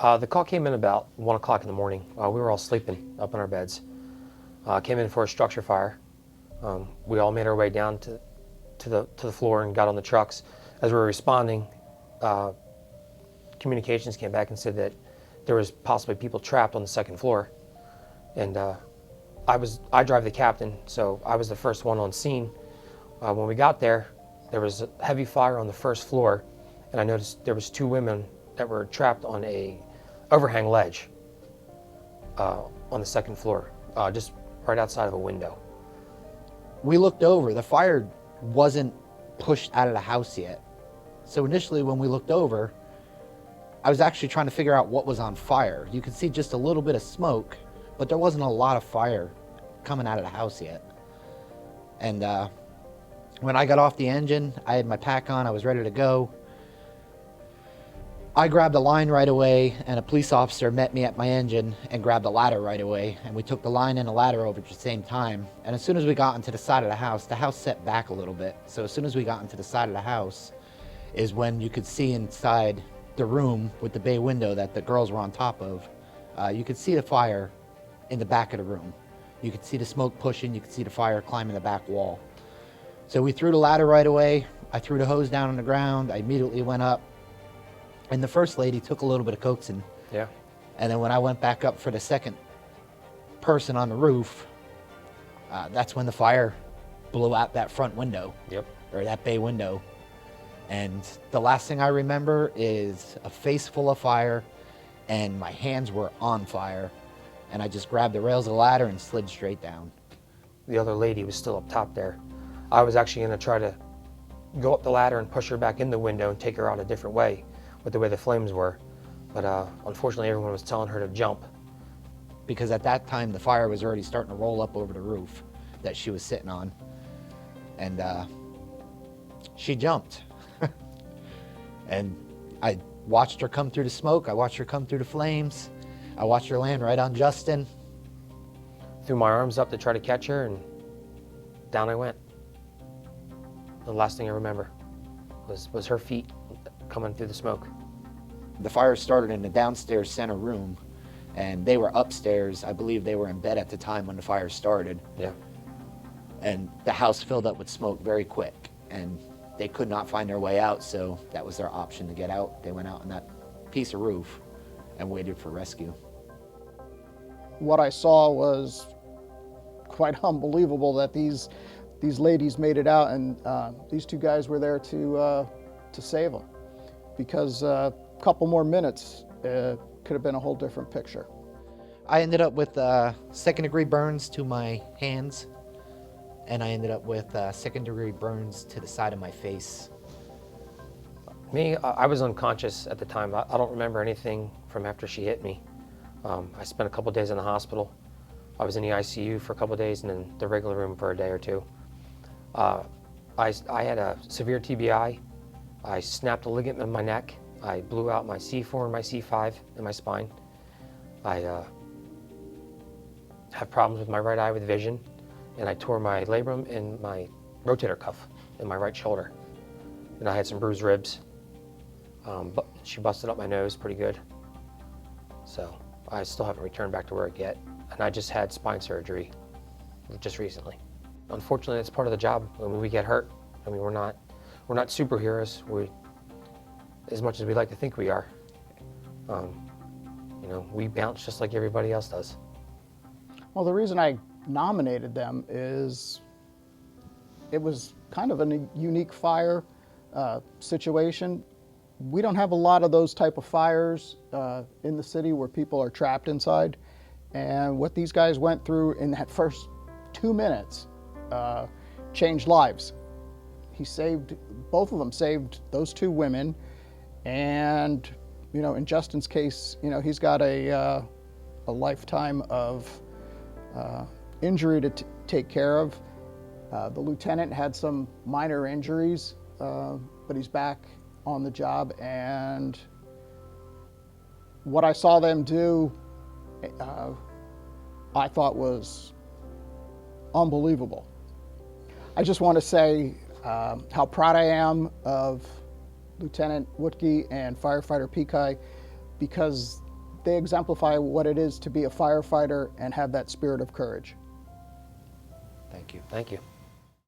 The call came in about 1 o'clock in the morning. We were all sleeping up in our beds. Came in for a structure fire. We all made our way down to the floor and got on the trucks. As we were responding, communications came back and said that there was possibly people trapped on the second floor. And I drive the captain, so I was the first one on scene. When we got there, there was a heavy fire on the first floor, and I noticed there was 2 women that were trapped on a overhang ledge on the second floor, just right outside of a window. We looked over, the fire wasn't pushed out of the house yet. So initially when we looked over, I was actually trying to figure out what was on fire. You could see just a little bit of smoke, but there wasn't a lot of fire coming out of the house yet. And when I got off the engine, I had my pack on, I was ready to go. I grabbed the line right away, and a police officer met me at my engine and grabbed the ladder right away, and we took the line and the ladder over at the same time. And as soon as we got into the side of the house set back a little bit. So as soon as we got into the side of the house is when you could see inside the room with the bay window that the girls were on top of. You could see the fire in the back of the room. You could see the smoke pushing, you could see the fire climbing the back wall. So we threw the ladder right away. I threw the hose down on the ground. I immediately went up. And the first lady took a little bit of coaxing. Yeah. And then when I went back up for the second person on the roof, that's when the fire blew out that front window. Yep. Or that bay window. And the last thing I remember is a face full of fire, and my hands were on fire. And I just grabbed the rails of the ladder and slid straight down. The other lady was still up top there. I was actually going to try to go up the ladder and push her back in the window and take her out a different way with the way the flames were. But unfortunately, everyone was telling her to jump. Because at that time, the fire was already starting to roll up over the roof that she was sitting on. And she jumped. And I watched her come through the smoke. I watched her come through the flames. I watched her land right on Justin. Threw my arms up to try to catch her, and down I went. The last thing I remember was her feet coming through the smoke. The fire started in the downstairs center room, and they were upstairs. I believe they were in bed at the time when the fire started. Yeah. And the house filled up with smoke very quick, and they could not find their way out, so that was their option to get out. They went out on that piece of roof and waited for rescue. What I saw was quite unbelievable, that these ladies made it out, and these 2 guys were there to save them. Because a couple more minutes could have been a whole different picture. I ended up with second-degree burns to my hands, and I ended up with second-degree burns to the side of my face. Me, I was unconscious at the time. I don't remember anything from after she hit me. I spent a couple days in the hospital. I was in the ICU for a couple days and then the regular room for a day or 2. I had a severe TBI. I snapped a ligament in my neck. I blew out my C4 and my C5 in my spine. I have problems with my right eye with vision, and I tore my labrum and my rotator cuff in my right shoulder. And I had some bruised ribs. But she busted up my nose pretty good. So I still haven't returned back to work yet. And I just had spine surgery just recently. Unfortunately, it's part of the job. When we get hurt, I mean, we're not superheroes. As much as we like to think we are, we bounce just like everybody else does. Well, the reason I nominated them is it was kind of a unique fire situation. We don't have a lot of those type of fires in the city where people are trapped inside. And what these guys went through in that first 2 minutes changed lives. Both of them saved those 2 women. And, in Justin's case, he's got a lifetime of injury to take care of. The lieutenant had some minor injuries, but he's back on the job. And what I saw them do, I thought was unbelievable. I just want to say how proud I am of Lieutenant Wuttke and Firefighter Pichaj, because they exemplify what it is to be a firefighter and have that spirit of courage. Thank you. Thank you.